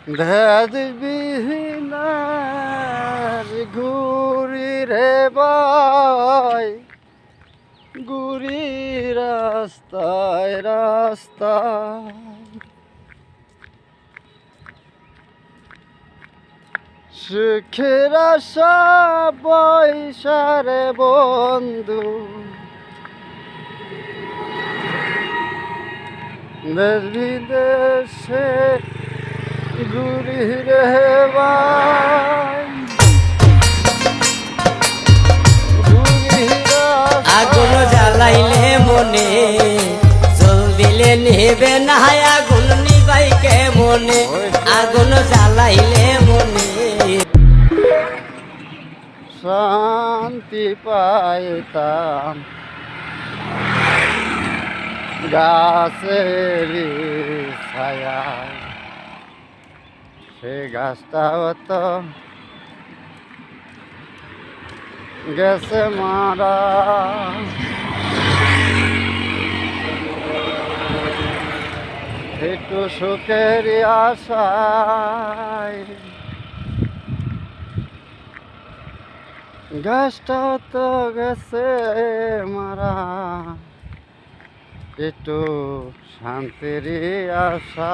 ধ্যাজবিহীনার ঘুরি রে বাই, ঘুরি রাস্তায় রাস্তায়, সুখের আশা বৈশারে বন্ধু, দেশ বিদেশে ঘুরি রে ভাই, ঘুরি আগুন জ্বালাইলে মনে জল দিলে নেবে না, আগুন নিবাইকে মনে, আগুন জ্বালাইলে মনে শান্তি পাইতাম গাছের ছায়ায়, সে গাছটাও তো গেছে মারা। একটু সুখের আশায় গাছটাও তো গেছে মারা, একটু শান্তির আশা।